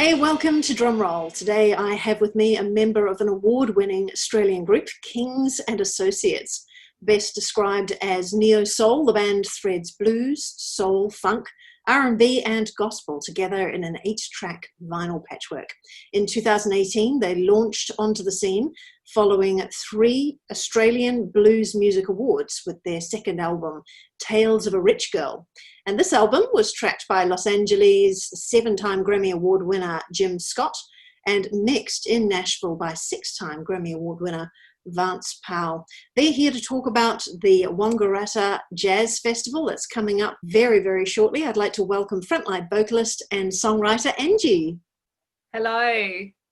Hey, welcome to DrummRoll. Today I have with me a member of an award-winning Australian group, Kings and Associates. Best described as neo-soul, the band threads blues, soul, funk, R&B and gospel together in an 8-track vinyl patchwork. In 2018, they launched onto the scene following 3 Australian Blues Music Awards with their second album, Tales of a Rich Girl. And this album was tracked by Los Angeles 7-time Grammy Award winner Jim Scott and mixed in Nashville by 6-time Grammy Award winner Vance Powell. They're here to talk about the Wangaratta Jazz Festival that's coming up very, very shortly. I'd like to welcome frontline vocalist and songwriter Anjii. Hello.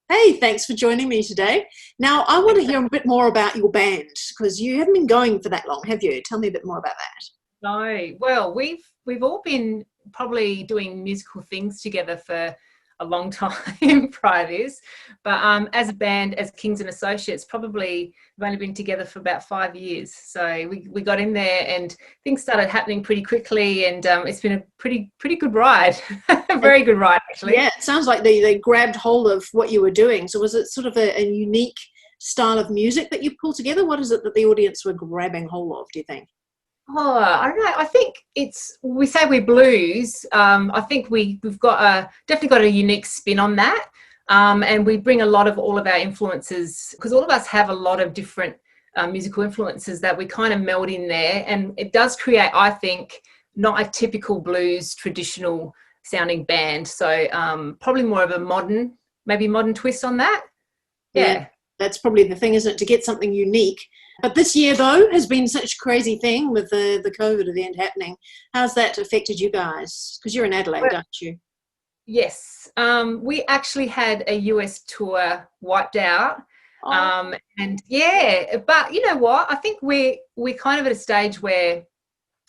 Hey, thanks for joining me today. Now, I want to hear a bit more about your band because you haven't been going for that long, have you? Tell me a bit more about that. No, well, we've all been probably doing musical things together for a long time prior to this, but as a band, as Kings and Associates, probably we've only been together for about 5 years. So we got in there and things started happening pretty quickly, and it's been a pretty good ride. A very good ride, actually. Yeah, it sounds like they grabbed hold of what you were doing. So was it sort of a unique style of music that you pulled together? What is it that the audience were grabbing hold of, do you think? Oh, I don't know. I think we say we're blues. I think we've definitely got a unique spin on that. And we bring all of our influences, because all of us have a lot of different musical influences that we kind of meld in there. And it does create, I think, not a typical blues traditional sounding band. So probably more of a modern twist on that. Yeah. That's probably the thing, isn't it? To get something unique. But this year, though, has been such a crazy thing with the COVID event happening. How's that affected you guys? Because you're in Adelaide, aren't you? Yes. We actually had a US tour wiped out. And yeah, but you know what? I think we're kind of at a stage where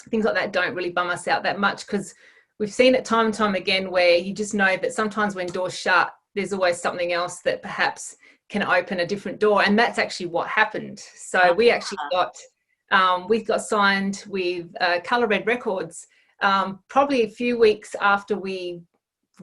things like that don't really bum us out that much, because we've seen it time and time again where you just know that sometimes when doors shut, there's always something else that perhaps can open a different door, and that's actually what happened. So we actually got signed with Colour Red Records probably a few weeks after we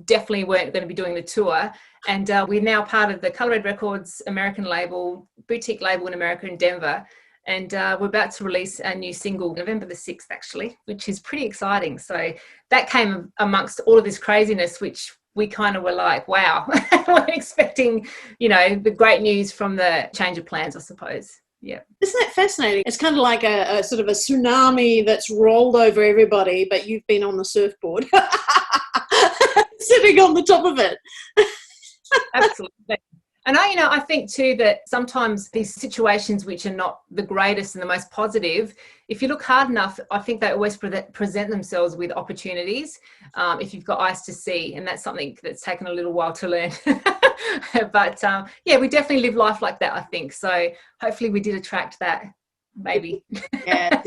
definitely weren't going to be doing the tour, and we're now part of the Colour Red Records American label, boutique label in America, in Denver, and we're about to release a new single November the 6th actually, which is pretty exciting. So that came amongst all of this craziness, which we kind of were like, wow, we're expecting, the great news from the change of plans, I suppose. Yeah. Isn't that fascinating? It's kind of like a sort of a tsunami that's rolled over everybody, but you've been on the surfboard, sitting on the top of it. Absolutely. And I think too that sometimes these situations which are not the greatest and the most positive, if you look hard enough, I think they always present themselves with opportunities if you've got eyes to see. And that's something that's taken a little while to learn. But yeah, we definitely live life like that, I think. So hopefully we did attract that, maybe. Yeah,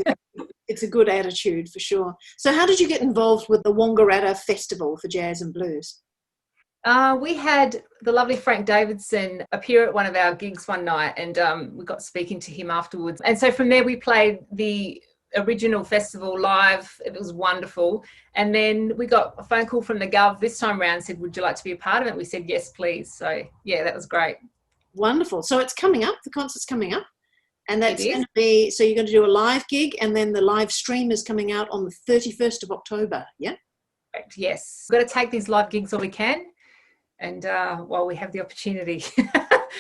it's a good attitude for sure. So how did you get involved with the Wangaratta Festival for Jazz and Blues? We had the lovely Frank Davidson appear at one of our gigs one night, and we got speaking to him afterwards. And so from there we played the original festival live. It was wonderful. And then we got a phone call from the Gov this time around, said, would you like to be a part of it? We said, yes, please. So yeah, that was great. Wonderful. So it's coming up, the concert's coming up. And that's going to be, so you're going to do a live gig, and then the live stream is coming out on the 31st of October, yeah? Correct, yes. We've got to take these live gigs all we can. And while we have the opportunity.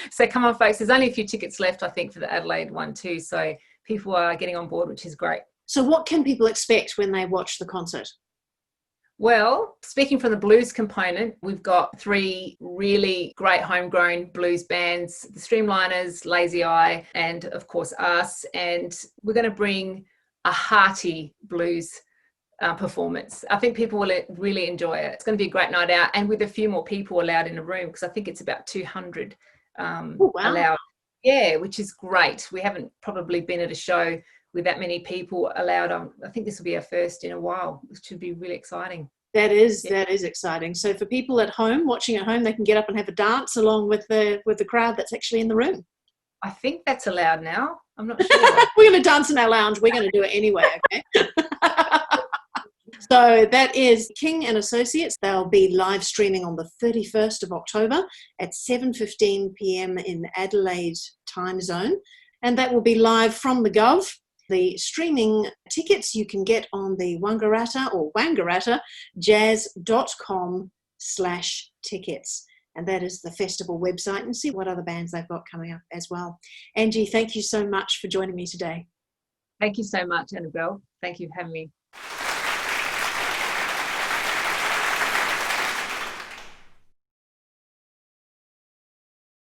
So come on, folks. There's only a few tickets left, I think, for the Adelaide one too. So people are getting on board, which is great. So what can people expect when they watch the concert? Well, speaking from the blues component, we've got 3 really great homegrown blues bands, the Streamliners, Lazy Eye, and of course us. And we're going to bring a hearty blues performance. I think people will really enjoy it. It's going to be a great night out, and with a few more people allowed in a room, because I think it's about 200 allowed. Yeah, which is great. We haven't probably been at a show with that many people allowed. I think this will be our first in a while, which should be really exciting. That is exciting. So for people at home, watching at home, they can get up and have a dance along with the crowd that's actually in the room. I think that's allowed now. I'm not sure. We're going to dance in our lounge. We're going to do it anyway, okay? So that is King and Associates. They'll be live streaming on the 31st of October at 7:15 p.m. in Adelaide time zone. And that will be live from the Gov. The streaming tickets you can get on the Wangaratta or wangarattajazz.com/tickets. And that is the festival website, and see what other bands they've got coming up as well. Anjii, thank you so much for joining me today. Thank you so much, Annabelle. Thank you for having me.